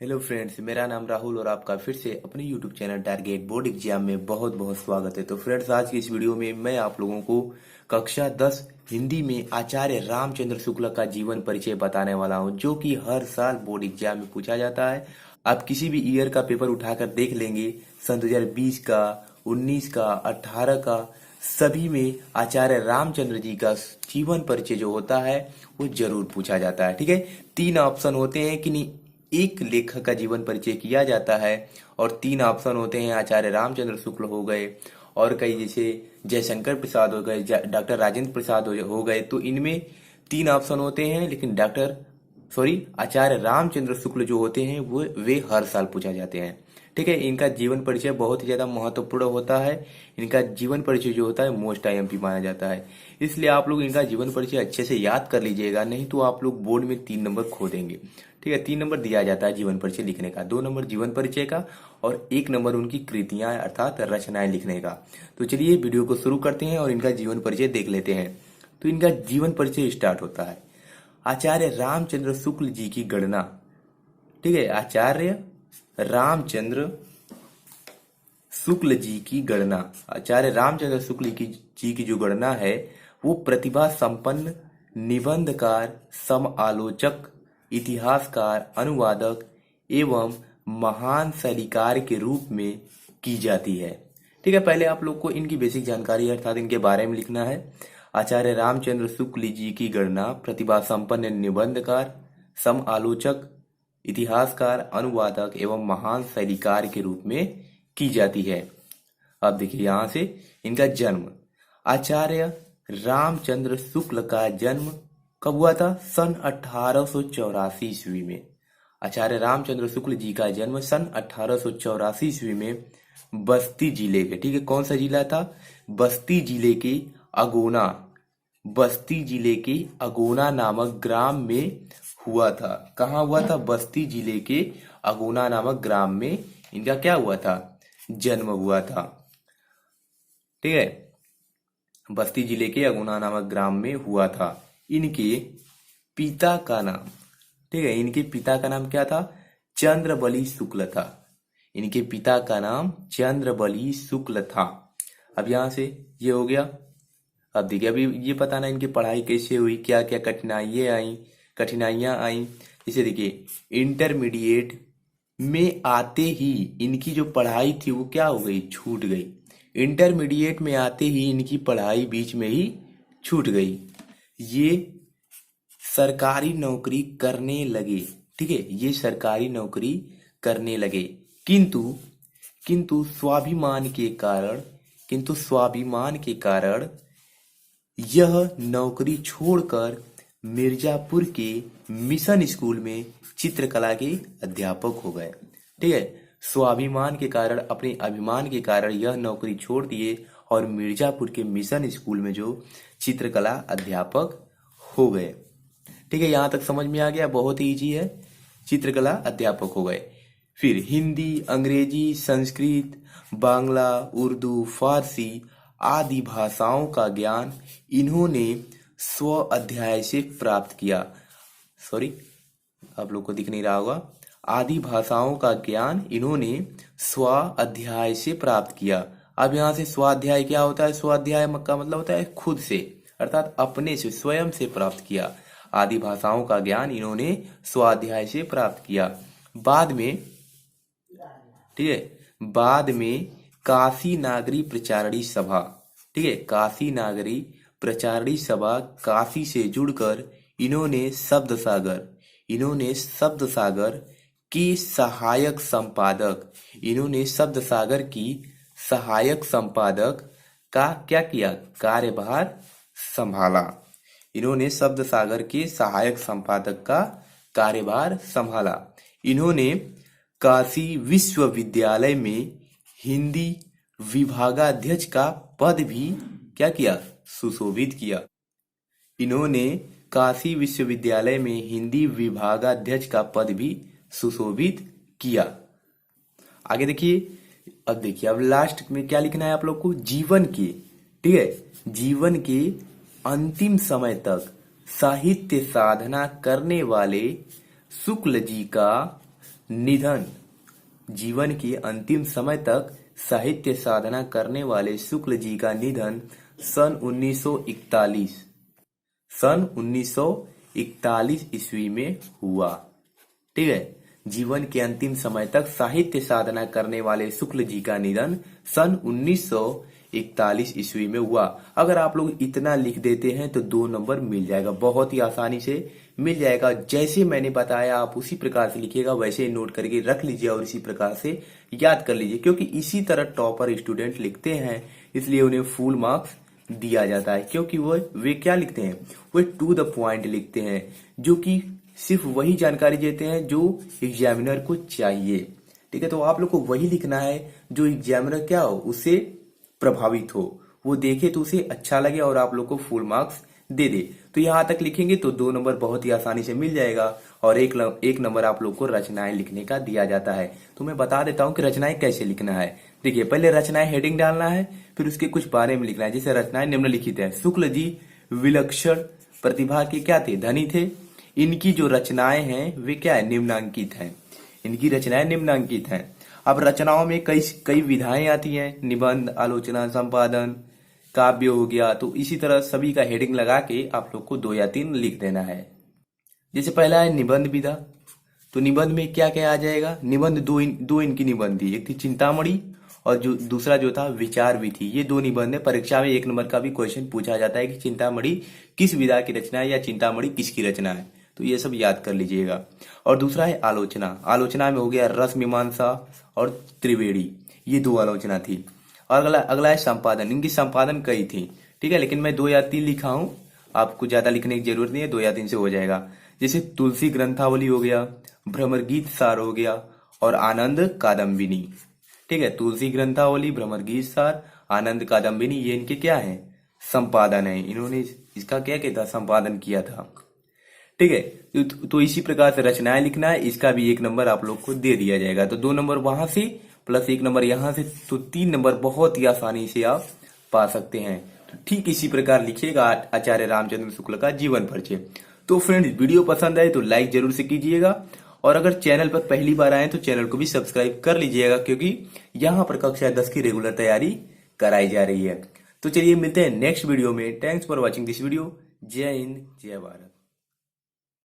Hello friends, मेरा नाम राहुल और आपका फिर से अपने YouTube channel target board exam में बहुत बहुत स्वागत है। तो फ्रेंड्स, आज की इस वीडियो में मैं आप लोगों को कक्षा 10 हिंदी में आचार्य रामचंद्र शुक्ल का जीवन परिचय बताने वाला हूं, जो कि हर साल बोर्ड एग्जाम में पूछा जाता है। आप किसी भी ईयर का पेपर उठाकर देख लेंगे, सन 2020 का, 19 का, 18 का, सभी में आचार्य रामचंद्र जी का जीवन परिचय जो होता है वो जरूर पूछा जाता है। ठीक है, तीन ऑप्शन होते हैं कि नहीं, एक लेखक का जीवन परिचय किया जाता है और तीन ऑप्शन होते हैं, आचार्य रामचंद्र शुक्ल हो गए और कई जैसे जयशंकर प्रसाद हो गए, डॉक्टर राजेंद्र प्रसाद हो गए। तो इनमें तीन ऑप्शन होते हैं, लेकिन आचार्य रामचंद्र शुक्ल जो होते हैं वो वे हर साल पूछा जाते हैं। ठीक है, इनका जीवन परिचय बहुत ही ज्यादा महत्वपूर्ण होता है। इनका जीवन परिचय जो होता है मोस्ट आईएमपी माना जाता है, इसलिए आप लोग इनका जीवन परिचय अच्छे से याद कर लीजिएगा, नहीं तो आप लोग बोर्ड में 3 नंबर खो देंगे। ठीक है, 3 नंबर दिया जाता है जीवन परिचय लिखने का, 2 नंबर जीवन परिचय का और 1 नंबर उनकी कृतियां अर्थात रचनाएं लिखने का। तो चलिए वीडियो को शुरू करते हैं और इनका जीवन परिचय देख लेते हैं। तो इनका जीवन परिचय स्टार्ट होता है, आचार्य रामचंद्र शुक्ल जी की गणना। ठीक है, आचार्य रामचंद्र शुक्ल जी की गणना, आचार्य रामचंद्र शुक्ल जी की जो गणना है वो प्रतिभा संपन्न निबंधकार, समालोचक, इतिहासकार, अनुवादक एवं महान शैलीकार के रूप में की जाती है। ठीक है, पहले आप लोग को इनकी बेसिक जानकारी अर्थात इनके बारे में लिखना है। आचार्य रामचंद्र शुक्ल जी की गणना प्रतिभा संपन्न निबंधकार, समालोचक, इतिहासकार, अनुवादक एवं महान शैलीकार के रूप में की जाती है। अब देखिए यहां से इनका जन्म, आचार्य रामचंद्र शुक्ल का जन्म कब हुआ था? सन 1884 ईस्वी में। आचार्य रामचंद्र शुक्ल जी का जन्म सन 1884 ईस्वी में बस्ती जिले के, ठीक है, कौन सा जिला था? बस्ती जिले के अगोना, बस्ती जिले के अगोना नामक ग्राम में हुआ था। कहाँ हुआ था? बस्ती जिले के अगोना नामक ग्राम में इनका क्या हुआ था? जन्म हुआ था। ठीक है, बस्ती जिले के अगुना नामक ग्राम में हुआ था। इनके पिता का नाम, ठीक है, इनके पिता का नाम क्या था? चंद्रबली शुक्ल था। इनके पिता का नाम चंद्रबली शुक्ल था। अब यहां से ये हो गया। अब देखिए, अभी ये पता ना इनकी पढ़ाई कैसे हुई, क्या क्या कठिनाइयां आई। जैसे देखिए, इंटरमीडिएट में आते ही इनकी जो पढ़ाई थी वो क्या हो गई? छूट गई। इंटरमीडिएट में आते ही इनकी पढ़ाई बीच में ही छूट गई। ये सरकारी नौकरी करने लगे। ठीक है, ये सरकारी नौकरी करने लगे, किंतु किंतु स्वाभिमान के कारण किंतु स्वाभिमान के कारण यह नौकरी छोड़कर मिर्जापुर के मिशन स्कूल में चित्रकला के अध्यापक हो गए। ठीक है, स्वाभिमान के कारण, अपने अभिमान के कारण यह नौकरी छोड़ दिए और मिर्जापुर के मिशन स्कूल में जो चित्रकला अध्यापक हो गए। ठीक है, यहां तक समझ में आ गया, बहुत ही इजी है। चित्रकला अध्यापक हो गए। फिर हिंदी, अंग्रेजी, संस्कृत, बांग्ला, उर्दू, फारसी आदि भाषाओं का ज्ञान इन्होंने स्व अध्याय से प्राप्त किया। सॉरी, आप लोग को दिख नहीं रहा होगा। आदि भाषाओं का ज्ञान इन्होंने स्व अध्याय से प्राप्त किया। अब यहाँ से स्वाध्याय क्या होता है? स्वाध्याय का मतलब होता है खुद से, अर्थात अपने से, स्वयं से प्राप्त किया। आदि भाषाओं का ज्ञान इन्होंने स्वाध्याय से प्राप्त किया। बाद में, ठीक है, बाद में काशी नागरी प्रचारणी सभा, ठीक है, काशी नागरी प्रचारणी सभा काशी से जुड़कर इन्होंने शब्द सागर की सहायक संपादक का क्या किया? कार्यभार संभाला। इन्होंने शब्द सागर के सहायक संपादक का कार्यभार संभाला। इन्होंने काशी विश्वविद्यालय में हिंदी विभागाध्यक्ष का पद भी क्या किया? सुशोभित किया। इन्होंने काशी विश्वविद्यालय में हिंदी विभागाध्यक्ष का पद भी सुशोभित किया। आगे देखिए, अब लास्ट में क्या लिखना है आप लोग को? जीवन के, ठीक है, जीवन के अंतिम समय तक साहित्य साधना करने वाले शुक्ल जी का निधन। जीवन के अंतिम समय तक साहित्य साधना करने वाले शुक्ल जी का निधन सन 1941 ईस्वी में हुआ। ठीक है, जीवन के अंतिम समय तक साहित्य साधना करने वाले शुक्ल जी का निधन सन 1941 ईस्वी में हुआ। अगर आप लोग इतना लिख देते हैं तो 2 नंबर मिल जाएगा, बहुत ही आसानी से मिल जाएगा। जैसे मैंने बताया आप उसी प्रकार से लिखिएगा, वैसे ही नोट करके रख लीजिए और इसी प्रकार से याद कर लीजिए, क्योंकि इसी तरह टॉपर स्टूडेंट लिखते हैं, इसलिए उन्हें फुल मार्क्स दिया जाता है। क्योंकि वे क्या लिखते हैं, वे टू द पॉइंट लिखते हैं, जो कि सिर्फ वही जानकारी देते हैं जो एग्जामिनर को चाहिए। ठीक है, तो आप लोग को वही लिखना है जो एग्जामिनर क्या हो, उससे प्रभावित हो, वो देखे तो उसे अच्छा लगे और आप लोग को फुल मार्क्स दे दे। तो यहाँ तक लिखेंगे तो 2 नंबर बहुत ही आसानी से मिल जाएगा और एक नंबर आप लोग को रचनाएं लिखने का दिया जाता है। तो मैं बता देता हूँ कि रचनाएं कैसे लिखना है। देखिए, पहले रचनाएं हेडिंग डालना है, फिर उसके कुछ बारे में लिखना है। जैसे रचनाएं निम्नलिखित है। शुक्ल जी विलक्षण प्रतिभा के क्या थे, धनी थे। इनकी जो रचनाएं हैं वे क्या है, निम्नांकित हैं। इनकी रचनाएं निम्नांकित हैं। अब रचनाओं में कई विधाएं आती हैं, निबंध, आलोचना, संपादन, काव्य हो गया। तो इसी तरह सभी का हेडिंग लगा के आप लोग को 2 या 3 लिख देना है। जैसे पहला है निबंध विधा। तो निबंध में क्या क्या आ जाएगा, निबंध दो इनकी निबंध थी, एक थी चिंतामणि और जो दूसरा जो था विचार विधि। ये 2 निबंध है। परीक्षा में 1 नंबर का भी क्वेश्चन पूछा जाता है कि चिंतामणि किस विधा की रचना है या चिंतामणि किसकी रचना है, तो ये सब याद कर लीजिएगा। और दूसरा है आलोचना। आलोचना में हो गया रस मीमांसा और त्रिवेणी, ये 2 आलोचना थी। और अगला है संपादन। इनकी संपादन कई थी, ठीक है, लेकिन मैं 2 या 3 लिखा हूं, आपको ज्यादा लिखने की जरूरत नहीं है, 2 या 3 से हो जाएगा। जैसे तुलसी ग्रंथावली हो गया, भ्रमर गीत सार हो गया और आनंद कादम्बिनी। ठीक है, तुलसी ग्रंथावली, भ्रमर गीत सार, आनंद कादम्बिनी, ये इनके क्या है, संपादन है। इन्होंने इसका क्या किया था, संपादन किया था। ठीक है, तो इसी प्रकार से रचनाएं लिखना है। इसका भी 1 नंबर आप लोग को दे दिया जाएगा। तो 2 नंबर वहां से प्लस 1 नंबर यहाँ से, तो 3 नंबर बहुत ही आसानी से आप पा सकते हैं। तो ठीक इसी प्रकार लिखिएगा आचार्य रामचंद्र शुक्ल का जीवन परिचय। तो फ्रेंड्स, वीडियो पसंद आए तो लाइक जरूर से कीजिएगा और अगर चैनल पर पहली बार आए तो चैनल को भी सब्सक्राइब कर लीजिएगा, क्योंकि यहाँ पर कक्षा 10 की रेगुलर तैयारी कराई जा रही है। तो चलिए मिलते हैं नेक्स्ट वीडियो में। Thanks for watching this video. जय हिंद, जय भारत।